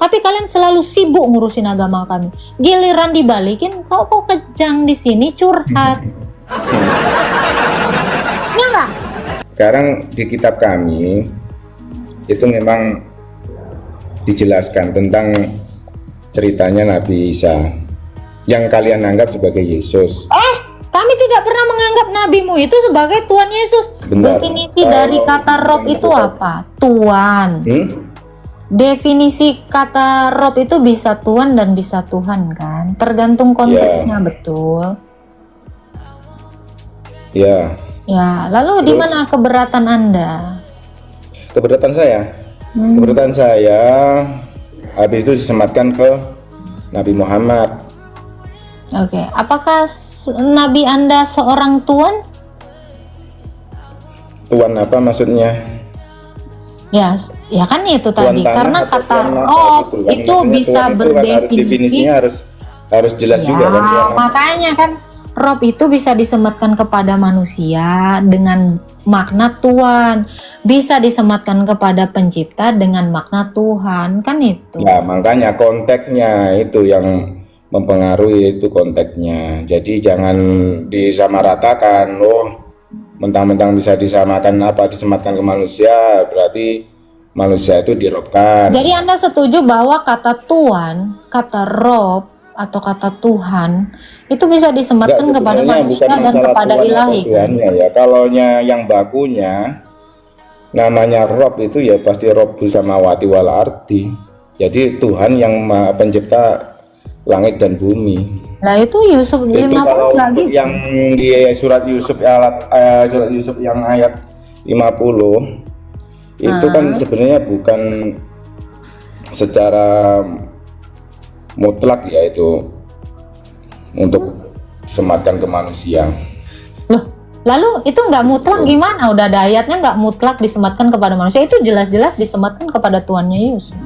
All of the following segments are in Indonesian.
Tapi kalian selalu sibuk ngurusin agama kami. Giliran dibalikin, kok kejang di sini curhat. Ya nggak? Sekarang di kitab kami itu memang dijelaskan tentang ceritanya Nabi Isa yang kalian anggap sebagai Yesus. Kami tidak pernah menganggap nabimu itu sebagai Tuhan Yesus. Bentar. Definisi dari kata Rob itu apa? Tuhan. Definisi kata Rob itu bisa Tuhan dan bisa Tuhan kan? Tergantung konteksnya, betul. Ya. Ya, lalu di mana keberatan Anda? Keberatan saya. Keberatan saya habis itu disematkan ke Nabi Muhammad. Oke, apakah Nabi Anda seorang Tuhan? Tuhan apa maksudnya? Ya kan itu Tuhan tadi. tanah Karena atau kata Tuhan apa Rob gitu kan? itu Maksudnya bisa Tuhan itu kan berdefinisi. definisinya harus jelas juga kan. Ya, makanya kan Rob itu bisa disematkan kepada manusia dengan makna Tuhan, bisa disematkan kepada pencipta dengan makna Tuhan, kan itu. Ya, makanya konteksnya itu yang mempengaruhi, itu konteksnya. Jadi jangan disamaratakan. Mentang-mentang bisa disematkan ke manusia, berarti manusia itu dirobkan. Jadi Anda setuju bahwa kata Tuhan, kata Rob atau kata Tuhan itu bisa disematkan kepada manusia dan kepada ilahi kan? Ya, kalau yang bakunya namanya Rob itu ya pasti Robbus samawati wal ardi. Jadi Tuhan yang pencipta langit dan bumi. Nah itu Yusuf 50 lagi. Yang di surat Yusuf yang ayat 50 itu kan sebenarnya bukan secara mutlak ya itu untuk sematkan ke manusia. Loh, lalu itu nggak mutlak gimana? Udah ada ayatnya nggak mutlak disematkan kepada manusia, itu jelas-jelas disematkan kepada Tuannya Yusuf.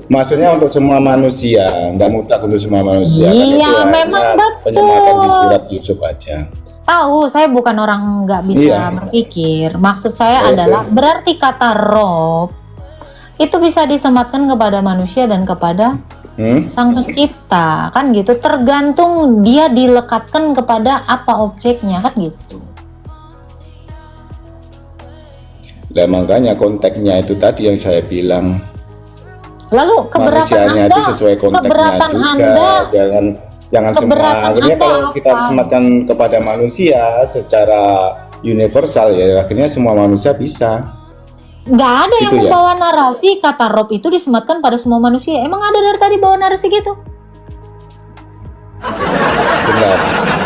Maksudnya untuk semua manusia, nggak mutlak untuk semua manusia. Iya, memang betul. Penyematan di surat Yusuf aja. Tahu, saya bukan orang nggak bisa berpikir. Maksud saya adalah berarti kata Rob itu bisa disematkan kepada manusia dan kepada Sang Pencipta, kan gitu. Tergantung dia dilekatkan kepada apa objeknya, kan gitu. Nah, makanya konteksnya itu tadi yang saya bilang. Lalu keberatan Anda, itu sesuai konteksnya keberatan juga. Anda, Jangan semua. Akhirnya kalau kita sematkan kepada manusia secara universal ya, akhirnya semua manusia bisa. Nggak ada yang Gitu ya? membawa narasi kata Rob itu disematkan pada semua manusia. Emang ada dari tadi bawa narasi gitu? Benar.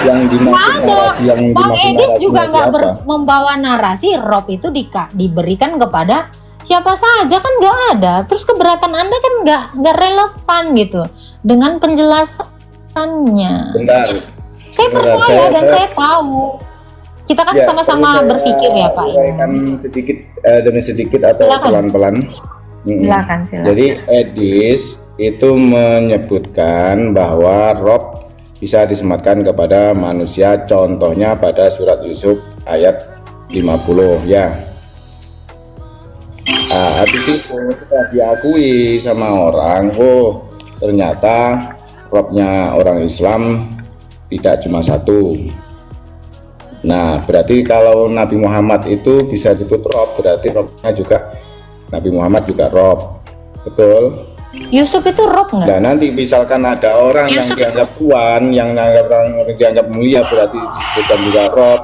Yang dimaksud narasi yang Bang Edis juga nggak siapa? membawa narasi Rob itu diberikan kepada siapa saja, kan nggak ada. Terus keberatan Anda kan nggak relevan gitu dengan penjelasannya. Benar. Saya percaya dan saya tahu. Kita kan sama-sama berpikir ya Pak. Kan sedikit demi sedikit atau pelan-pelan. Silakan. Jadi Edis itu menyebutkan bahwa Rob bisa disematkan kepada manusia, contohnya pada surat Yusuf ayat 50 ya. Habis itu sudah diakui sama orang, ternyata Robnya orang Islam tidak cuma satu. Nah, berarti kalau Nabi Muhammad itu bisa disebut Rob, berarti Robnya juga Nabi Muhammad juga Rob, betul? Yusuf itu Rob nggak? Nah, nanti misalkan ada orang yang dianggap Tuhan, yang dianggap mulia, berarti disebutkan juga Rob.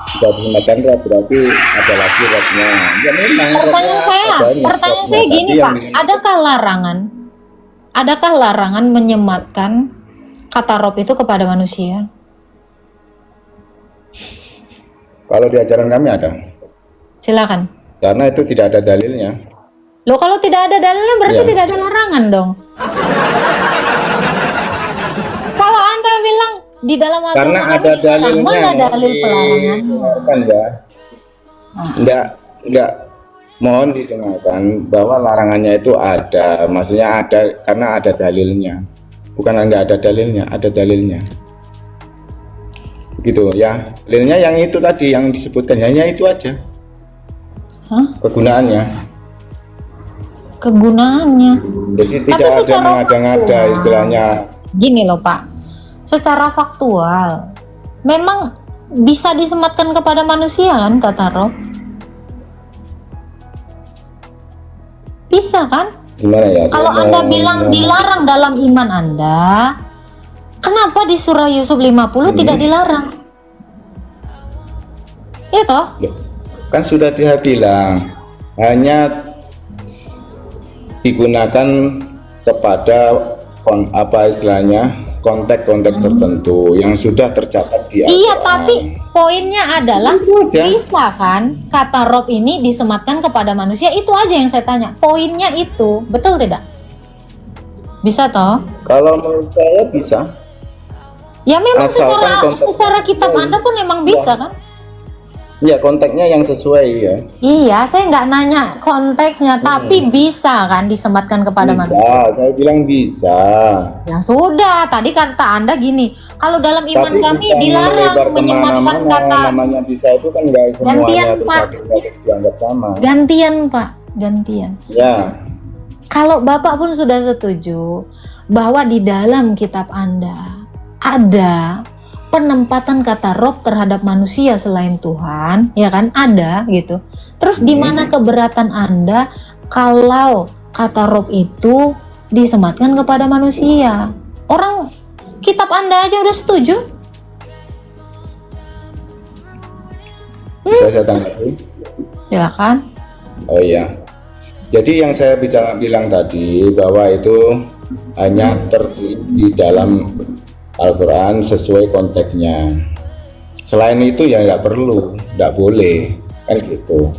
Jika disematkan Rob, berarti ada lagi Robnya. Ya memang. Pertanyaan saya gini Pak, adakah larangan menyematkan kata Rob itu kepada manusia? Kalau di ajaran kami ada. Silakan. Karena itu tidak ada dalilnya. Loh, kalau tidak ada dalilnya berarti tidak ada larangan dong. Kalau Anda bilang di dalam agama karena ada dalilnya, mana dalil pelarangan? Kan ya. Enggak mohon didengarkan bahwa larangannya itu ada, maksudnya ada karena ada dalilnya. Bukan enggak ada dalilnya, ada dalilnya. Gitu ya. Dalilnya yang itu tadi yang disebutkan, hanya itu aja. Kegunaannya. kegunaannya. Jadi Tapi tidak ada secara mengada-ngada faktual, istilahnya. gini loh Pak, secara faktual memang bisa disematkan kepada manusia kan kata Rob? Bisa kan? Gimana ya? Kalau Anda bilang dilarang dalam iman Anda, kenapa di surah Yusuf 50 tidak dilarang? Ya toh? Loh, kan sudah dia bilang hanya digunakan kepada apa istilahnya konteks-konteks tertentu yang sudah tercatat di Iya, Al-Quran. tapi poinnya adalah Itu aja. bisa kan kata Rob ini disematkan kepada manusia, itu aja yang saya tanya. Poinnya itu, betul tidak? Bisa toh? Kalau menurut saya bisa. Ya memang Asalkan secara kitab Anda pun memang bisa kan? Ya konteksnya yang sesuai ya. Iya, saya nggak nanya konteksnya, tapi bisa kan disematkan kepada manusia. Bisa, saya bilang bisa. Ya sudah, tadi kata Anda gini, kalau dalam iman Tapi kami bukan dilarang melebar menyematkan kemana-mana. kata. Namanya bisa itu kan nggak Gantian, semuanya terus Pak. harus dianggap sama. Gantian Pak, gantian. Ya, Kalau Bapak pun sudah setuju bahwa di dalam kitab Anda ada penempatan kata Rob terhadap manusia selain Tuhan, ya kan? Ada gitu. Terus di mana keberatan Anda kalau kata Rob itu disematkan kepada manusia? Orang kitab Anda aja udah setuju. bisa saya tanggapi. Silakan. Oh iya. Jadi yang saya bilang tadi bahwa itu hanya tertulis di dalam Al-Quran sesuai konteksnya. Selain itu ya nggak perlu, nggak boleh, kan gitu.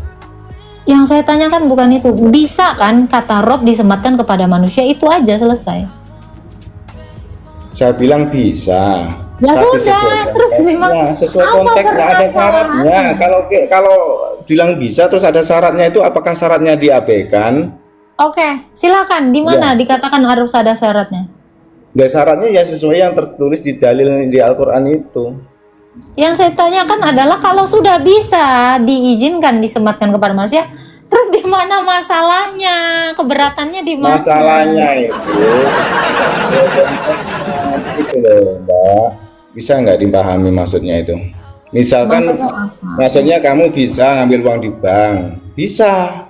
Yang saya tanyakan bukan itu. Bisa kan kata Rob disematkan kepada manusia, itu aja selesai. Saya bilang bisa. Ya Tapi sudah, terus memang sesuai apa konteks nggak ada syaratnya. Kalau bilang bisa terus ada syaratnya itu, apakah syaratnya diabaikan? Oke, silakan. Di mana dikatakan harus ada syaratnya? Ya syaratnya ya sesuai yang tertulis di dalil di Al-Quran itu. Yang saya tanyakan adalah kalau sudah bisa diizinkan disematkan kepada manusia, terus di mana masalahnya? Keberatannya di mana? Masalahnya itu loh Mbak, bisa nggak dipahami maksudnya itu? Misalkan maksudnya kamu bisa ngambil uang di bank, bisa.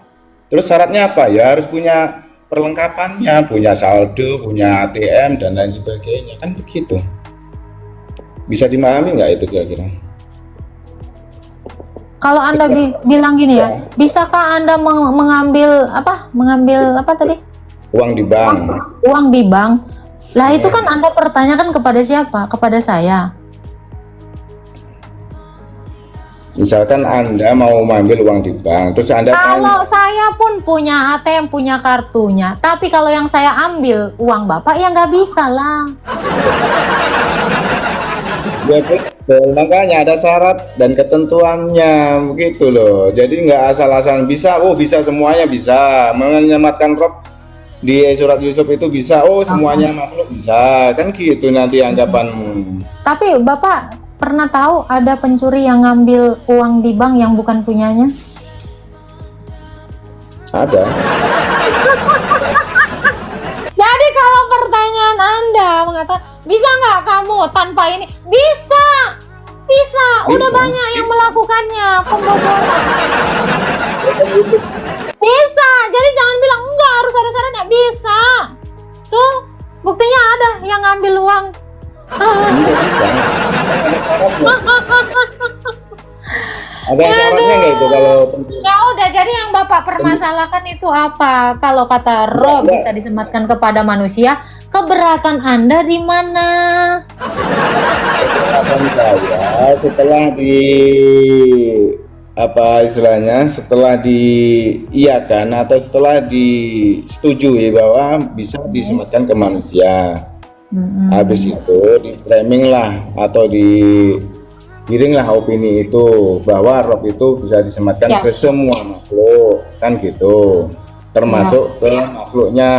Terus syaratnya apa? Ya harus punya perlengkapannya, punya saldo, punya ATM dan lain sebagainya, kan begitu. Bisa dimahami nggak itu kira-kira? Kalau Anda bilang gini ya, bisakah Anda mengambil apa tadi? Uang di bank. Uang di bank. Lah itu kan Anda pertanyakan kepada siapa? Kepada saya. Misalkan Anda mau mengambil uang di bank, terus Anda Kalau saya pun punya ATM, punya kartunya, tapi kalau yang saya ambil uang Bapak ya nggak bisa lah. ya betul, makanya ada syarat dan ketentuannya begitu loh. Jadi nggak asal-asalan bisa, oh bisa semuanya bisa. Menyematkan Rob di surat Yusuf itu bisa, oh semuanya makhluk bisa, kan gitu nanti anggapanmu. Tapi Bapak pernah tahu ada pencuri yang ngambil uang di bank yang bukan punyanya? Ada. Jadi kalau pertanyaan Anda mengatakan bisa nggak kamu tanpa ini? Bisa. Udah banyak yang melakukannya pembobolan. Bisa. Jadi jangan bilang enggak harus ada syaratnya. Bisa. Tuh buktinya ada yang ngambil uang. Iya bisa. Ada syaratnya nggak itu kalau Ya udah, jadi yang Bapak permasalahkan itu apa? Kalau kata Rob bisa disematkan kepada manusia, keberatan Anda di mana? saya setelah di apa istilahnya, setelah diiyakan atau setelah disetujui bahwa bisa disematkan ke manusia. Habis itu di framing lah atau digiring lah opini itu bahwa Rob itu bisa disematkan ke semua makhluk, kan gitu, termasuk ke makhluknya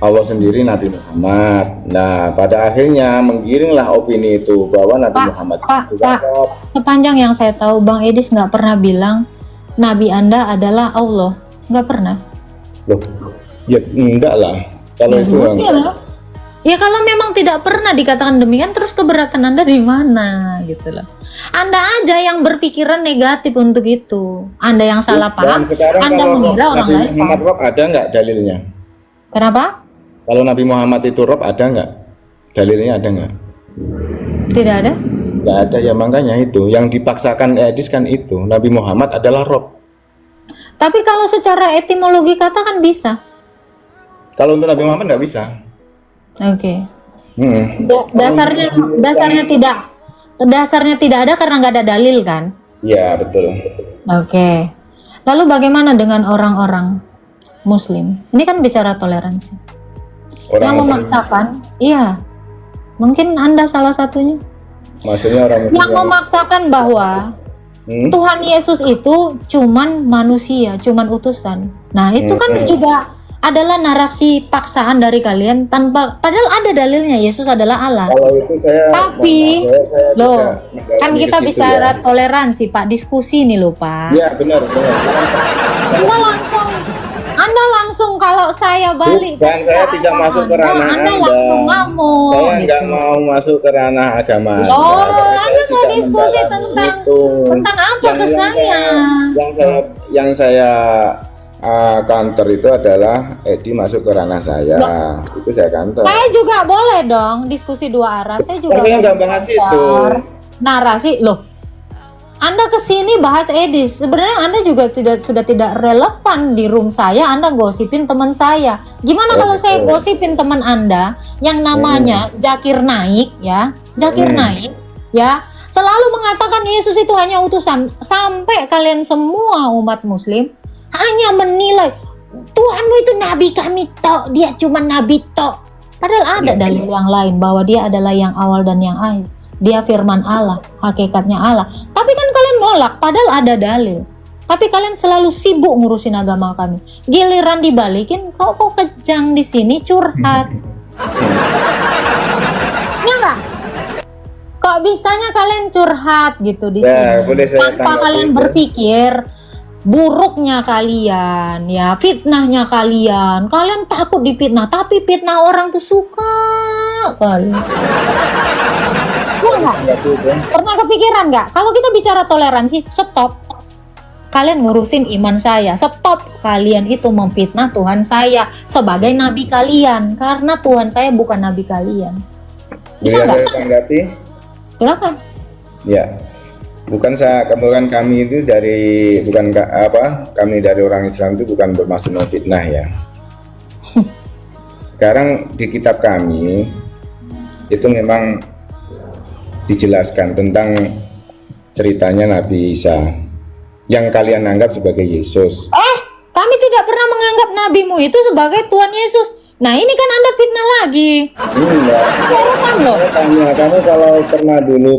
Allah sendiri, Nabi Muhammad. Nah pada akhirnya menggiringlah opini itu bahwa Nabi Muhammad juga Rob. Sepanjang yang saya tahu Bang Edis nggak pernah bilang Nabi Anda adalah Allah, nggak pernah. Loh, ya enggak lah. Kalau itu sudah. Ya kalau memang tidak pernah dikatakan demikian, terus keberatan Anda di mana gitu loh. Anda aja yang berpikiran negatif untuk itu. Anda yang salah paham, Anda mengira orang lain paham. Muhammad Rob ada nggak dalilnya? Kenapa? Kalau Nabi Muhammad itu Rob ada nggak? Dalilnya ada nggak? Tidak ada. Nggak ada, ya makanya itu. Yang dipaksakan Edis kan itu. Nabi Muhammad adalah Rob. Tapi kalau secara etimologi kata kan bisa. Kalau untuk Nabi Muhammad nggak bisa. Oke. Dasarnya tidak ada karena nggak ada dalil kan? Iya betul. Oke. Lalu bagaimana dengan orang-orang Muslim? Ini kan bicara toleransi. Yang memaksakan, iya. Mungkin Anda salah satunya. Maksudnya orang yang memaksakan bahwa Tuhan Yesus itu cuman manusia, cuman utusan. Nah itu kan juga adalah narasi paksaan dari kalian tanpa, padahal ada dalilnya Yesus adalah Allah. Kalau itu tapi loh, kan kita bicara ya. Toleransi Pak, diskusi nih loh Pak. Iya benar. Anda langsung kalau saya balik dan saya tidak masuk ke ranah Anda langsung ngamuk. Saya nggak mau masuk ke ranah agama. Anda mau diskusi tentang apa ke saya? Yang saya counter itu adalah Edi masuk ke ranah saya. Itu saya counter. Saya juga boleh dong diskusi dua arah. Saya juga nggak bahas itu. Narasi loh. Anda kesini bahas Edis. Sebenarnya Anda juga sudah tidak relevan di room saya. Anda gosipin teman saya. Gimana kalau saya gosipin teman Anda yang namanya Zakir Naik ya? Zakir Naik ya. Selalu mengatakan Yesus itu hanya utusan, sampai kalian semua umat muslim hanya menilai Tuhanmu itu nabi kami tok, dia cuma nabi tok. Padahal ada dalil yang lain bahwa dia adalah yang awal dan yang akhir. Dia firman Allah, hakikatnya Allah. Tapi kan kalian nolak, padahal ada dalil. Tapi kalian selalu sibuk ngurusin agama kami. Giliran dibalikin, kok kejang di sini curhat. Enggak? Kok bisanya kalian curhat gitu di sini? Tanpa kalian berpikir buruknya kalian, ya fitnahnya kalian. Kalian takut difitnah, tapi fitnah orang tuh suka kali. Pernah kepikiran nggak? Kalau kita bicara toleransi, stop. Kalian ngurusin iman saya, stop. Kalian itu memfitnah Tuhan saya sebagai nabi kalian, karena Tuhan saya bukan nabi kalian. Bisa nggak? Silakan. Ya. Bukan kami itu kami dari orang Islam itu bukan bermaksud memfitnah ya. Sekarang di kitab kami itu memang dijelaskan tentang ceritanya Nabi Isa yang kalian anggap sebagai Yesus. Kami tidak pernah menganggap nabimu itu sebagai Tuhan Yesus. Nah ini kan Anda fitnah lagi. Kamu kalau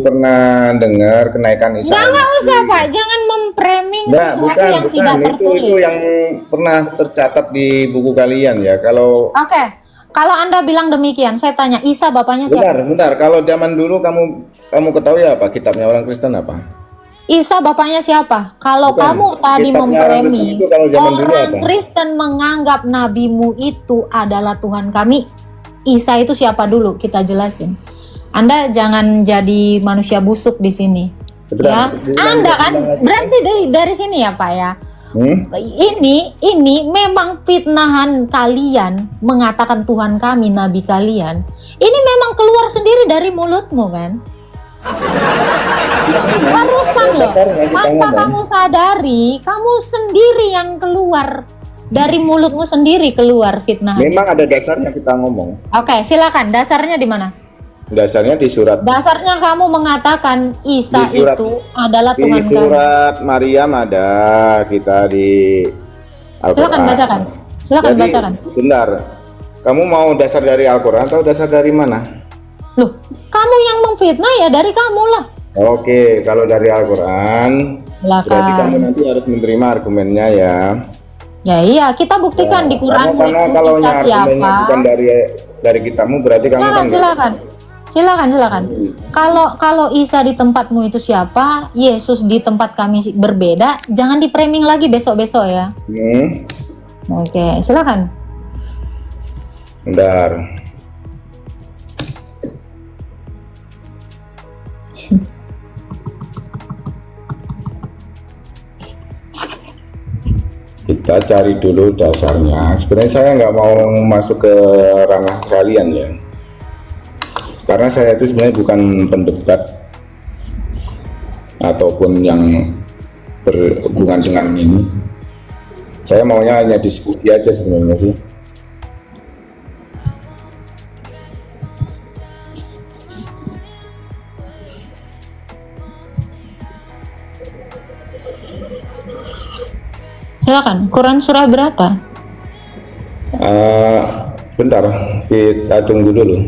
pernah dengar kenaikan Isa. Nggak usah Pak, jangan memframing sesuatu yang tidak tertulis. Itu yang pernah tercatat di buku kalian ya. Kalau Anda bilang demikian, saya tanya Isa bapaknya siapa? Bentar. Kalau zaman dulu kamu ketahui apa kitabnya orang Kristen apa? Isa bapaknya siapa? Kalau kamu tadi memframing orang Kristen menganggap nabimu itu adalah Tuhan kami, Isa itu siapa dulu? Kita jelasin. Anda jangan jadi manusia busuk di sini. Ya, Anda kan berarti dari sini ya Pak ya. Ini memang fitnahan kalian mengatakan Tuhan kami, nabi kalian. Ini memang keluar sendiri dari mulutmu kan? Barusan loh, tanpa kamu sadari, kamu sendiri yang keluar dari mulutmu sendiri keluar fitnah. Memang ada dasarnya kita ngomong. Oke, silakan. Dasarnya di mana? Dasarnya di surat. Dasarnya kamu mengatakan Isa itu adalah Tuhan kamu. Di surat Maryam ada kita di Al-Quran. Silakan bacakan. Bentar. Kamu mau dasar dari Al-Quran atau dasar dari mana? Loh, kamu yang memfitnah ya dari kamu lah. Oke, kalau dari Al-Quran berarti kamu nanti harus menerima argumennya ya. Ya iya, kita buktikan di Quran itu Isa siapa. Bukan dari kitabmu berarti kamu kan. Silakan. Kalau Isa di tempatmu itu siapa, Yesus di tempat kami berbeda, jangan di framing lagi besok-besok ya. Oke, silakan. Bentar. Kita cari dulu dasarnya. Sebenarnya saya nggak mau masuk ke ranah kalian ya, karena saya itu sebenarnya bukan pendebat ataupun yang berhubungan dengan ini. Saya maunya hanya diskusi aja sebenarnya sih. Silakan. Quran surah berapa? Bentar, kita tunggu dulu.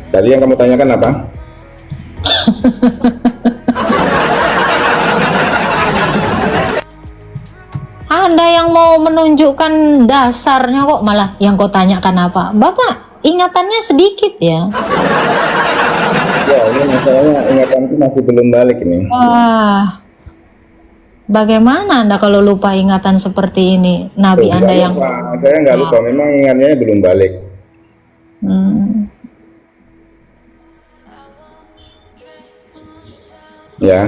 Tadi yang kamu tanyakan apa? Anda yang mau menunjukkan dasarnya kok malah yang kau tanyakan apa? Bapak ingatannya sedikit ya. Ya, ini masalahnya ingatanku masih belum balik ini. Wah, bagaimana Anda kalau lupa ingatan seperti ini? Nabi Tuh, Anda nggak yang lupa. Saya nggak lupa, memang ingatnya belum balik. Ya.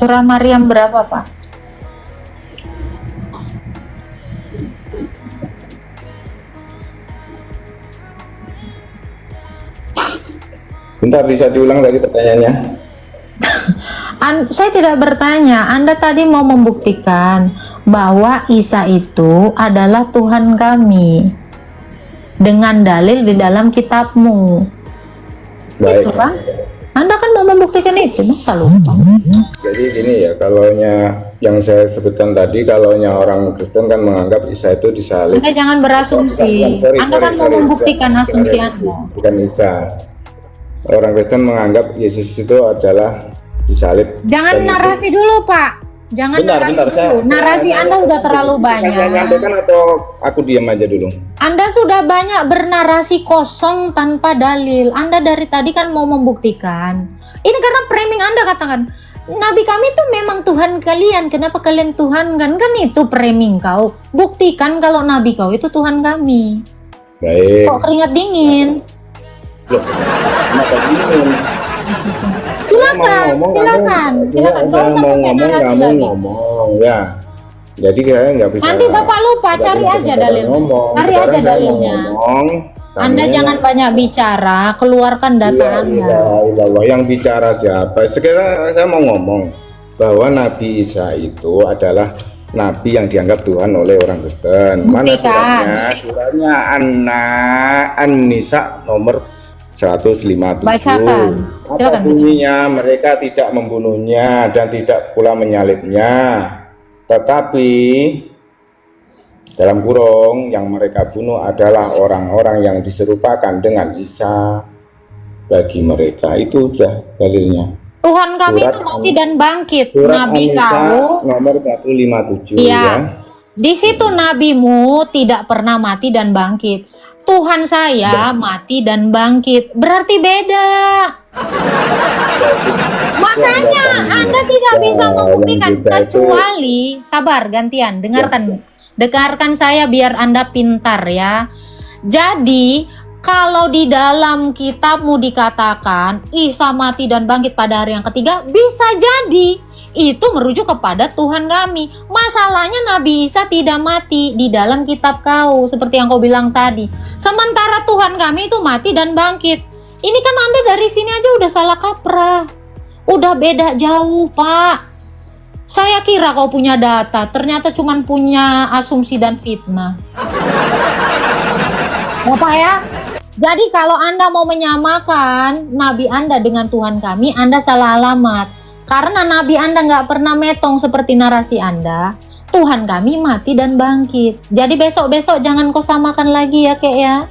surah Maryam berapa, Pak? Bentar, bisa diulang tadi pertanyaannya? Saya tidak bertanya, Anda tadi mau membuktikan bahwa Isa itu adalah Tuhan kami dengan dalil di dalam kitabmu. Baik. Itu kan? Anda kan mau membuktikan itu, masa lupa? Jadi gini ya, kalaunya yang saya sebutkan tadi, kalaunya orang Kristen kan menganggap Isa itu disalib. Anda jangan berasumsi. Anda kan mau membuktikan asumsi Anda. Bukan Isa. Orang Kristen menganggap Yesus itu adalah disalib. Jangan Dan narasi dulu, Pak. Jangan Bentar, narasi bentar, dulu. Narasi Anda udah terlalu banyak. Saya nyampaikan atau aku diam aja dulu? Anda sudah banyak bernarasi kosong tanpa dalil. Anda dari tadi kan mau membuktikan. Ini karena framing Anda katakan, Nabi kami itu memang Tuhan kalian. Kenapa kalian Tuhan kan? Kan itu framing kau. Buktikan kalau Nabi kau itu Tuhan kami. Baik. Kok keringat dingin? Loh, kenapa dingin? Silakan, silakan. Silakan. Gak usah pakai narasi lagi. Ngomong ya. Jadi kayaknya nggak bisa. Nanti Bapak lupa, cari aja dalilnya. Cari aja dalilnya. Anda jangan banyak bicara, keluarkan data Anda. Yang bicara siapa? Sekarang saya mau ngomong bahwa Nabi Isa itu adalah Nabi yang dianggap Tuhan oleh orang Kristen. Mana suratnya? Suratnya An-Nisa nomor 157. Bacakan. Apa bunyinya? Mereka tidak membunuhnya dan tidak pula menyalibnya, tetapi dalam kurung yang mereka bunuh adalah orang-orang yang diserupakan dengan Isa bagi mereka. Itu sudah dalilnya. Tuhan kami itu mati dan bangkit. Nabi kau nomor 157 iya. Ya. Di situ nabimu tidak pernah mati dan bangkit. Tuhan saya mati dan bangkit. Berarti beda. Makanya Anda tidak bisa membuktikan kecuali sabar gantian. Dengarkan saya biar Anda pintar ya. Jadi kalau di dalam kitabmu dikatakan Isa mati dan bangkit pada hari yang ketiga, bisa jadi itu merujuk kepada Tuhan kami. Masalahnya Nabi Isa tidak mati di dalam kitab kau, seperti yang kau bilang tadi. Sementara Tuhan kami itu mati dan bangkit. Ini kan Anda dari sini aja udah salah kaprah. Udah beda jauh, Pak. Saya kira kau punya data, ternyata cuma punya asumsi dan fitnah. Bapak ya? Jadi kalau Anda mau menyamakan Nabi Anda dengan Tuhan kami, Anda salah alamat. Karena Nabi Anda nggak pernah metong seperti narasi Anda. Tuhan kami mati dan bangkit. Jadi besok-besok jangan kau samakan lagi ya, Kek ya.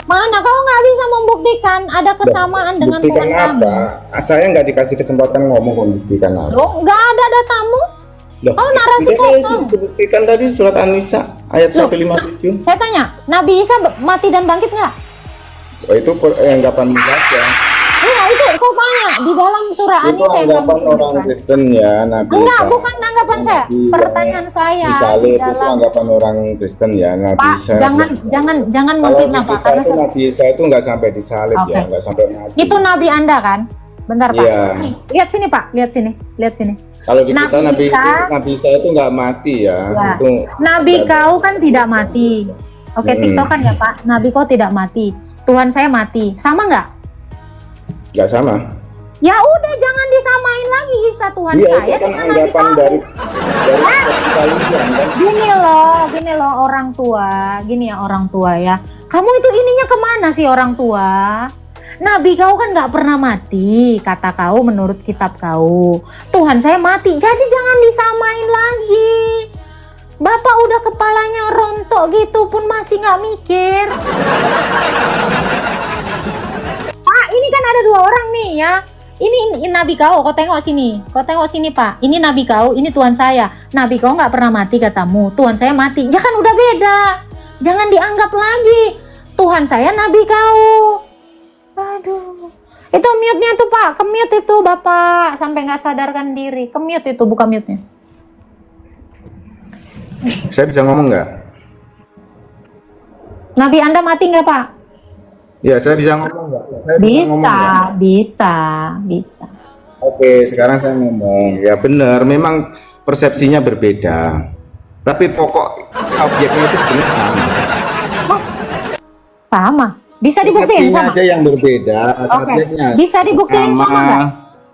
Mana kau nggak bisa membuktikan ada kesamaan dengan Tuhan kami? Saya nggak dikasih kesempatan ngomong membuktikan apa. Loh, nggak ada datamu? Oh, narasi kosong. Buktikan tadi surat An-Nisa ayat 157. Saya tanya, Nabi Isa mati dan bangkit nggak? Oh, itu anggapan saja. Iya, itu kau tanya di dalam surah Itu An-Nisa yang anggapan kamu orang Kristen ya, Nabi. Enggak, bukan anggapan saya. Pertanyaan saya di itu dalam anggapan orang Kristen ya, Nabi Pak, Isa. jangan Kalau memfitnah Pak, karena itu Nabi Isa itu nggak sampai disalib ya, nggak sampai mati. itu Nabi Anda kan? Bentar Pak. Iya. Nih, lihat sini Pak, lihat sini. Kalau di kita Nabi Nabi Isa itu nggak mati ya. Ya. Itu Nabi kau kan tidak mati. Oke, TikTokan ya Pak. Nabi kau tidak mati. Tuhan saya mati. Sama nggak? nggak sama. Ya udah, jangan disamain lagi Isa Tuhan Iya, saya itu kan dengan Nabi anggapan kau. dari kalian kan. Gini loh orang tua, gini ya orang tua ya. Kamu itu ininya kemana sih orang tua? Nabi kau kan nggak pernah mati, kata kau menurut kitab kau. Tuhan saya mati, jadi jangan disamain lagi. Bapak udah kepalanya rontok gitu pun masih nggak mikir. Pak, ini kan ada dua orang nih ya. Ini Nabi kau tengok sini. Kau tengok sini Pak. Ini Nabi kau, ini Tuhan saya. Nabi kau nggak pernah mati katamu. Tuhan saya mati. Jangan udah beda. Jangan dianggap lagi. Tuhan saya Nabi kau. Aduh. Itu mute-nya tuh Pak. Ke-mute itu Bapak. Sampai nggak sadarkan diri. Ke-mute itu, buka mute-nya. Saya bisa ngomong nggak? Nabi Anda mati nggak Pak? Ya, saya bisa ngomong nggak? Saya ngomong nggak? Bisa. Oke, sekarang saya ngomong. Ya benar, memang persepsinya berbeda. Tapi pokok subjeknya itu sebenarnya sama. Sama. Bisa dibuktiin Persepsinya sama? aja yang berbeda. Oke. Subjeknya Bisa dibuktiin sama nggak?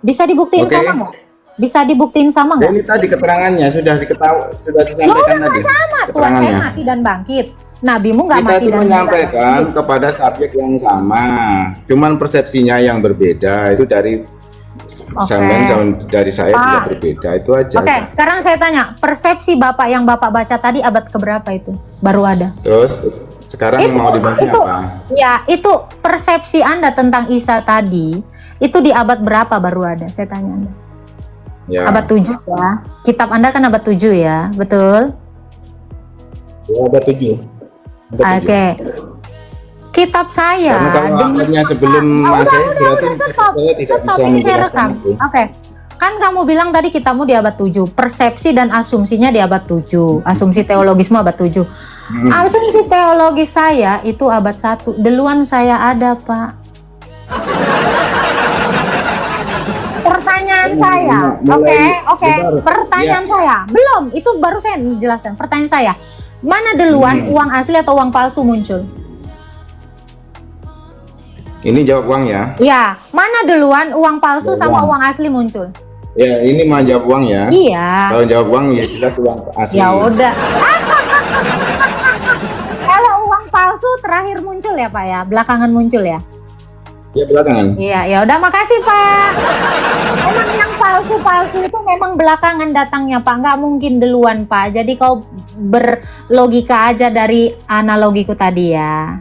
Bisa dibuktiin Oke. sama nggak? Bisa dibuktiin sama Ya, nggak? ini tadi keterangannya sudah Lo disampaikan udah tadi. nggak sama. Tuhan saya Keterangannya. mati dan bangkit. Nabimu nggak Kita mati itu dan menyampaikan bangkit. kepada subjek yang sama, cuman persepsinya yang berbeda. Itu dari sampean dari saya Pak. juga berbeda, itu aja. Oke, sekarang saya tanya, persepsi Bapak yang Bapak baca tadi abad keberapa itu? Baru ada. Terus sekarang mau dibahas apa? Ya, itu persepsi Anda tentang Isa tadi, itu di abad berapa baru ada? Saya tanya Anda. Ya. Abad 7 ya. Kitab Anda kan abad 7 ya, betul? Ya, abad 7. Oke. Kitab saya Karena kalau akhirnya sebelum Masehi berarti stop. saya tidak bisa Ini saya menjelaskan rekam. itu. Oke. Kan kamu bilang tadi kitabmu di abad 7, persepsi dan asumsinya di abad 7, asumsi teologisme abad 7. Asumsi teologis saya itu abad 1, duluan saya ada, Pak. Pertanyaan saya, oke. Pertanyaan saya, belum, itu baru saya jelaskan. Pertanyaan saya, mana duluan uang asli atau uang palsu muncul? Ini jawab uang ya. Ya, mana duluan uang palsu sama uang asli muncul? Ya, ini mah jawab uang ya. Iya. Kalau jawab uang ya jelas uang asli. Ya udah. Kalau uang palsu terakhir muncul ya Pak ya, belakangan muncul ya. Ya belakangan. Iya, ya udah makasih Pak. Memang yang palsu-palsu itu memang belakangan datangnya Pak, nggak mungkin duluan Pak. Jadi kau berlogika aja dari analogiku tadi ya.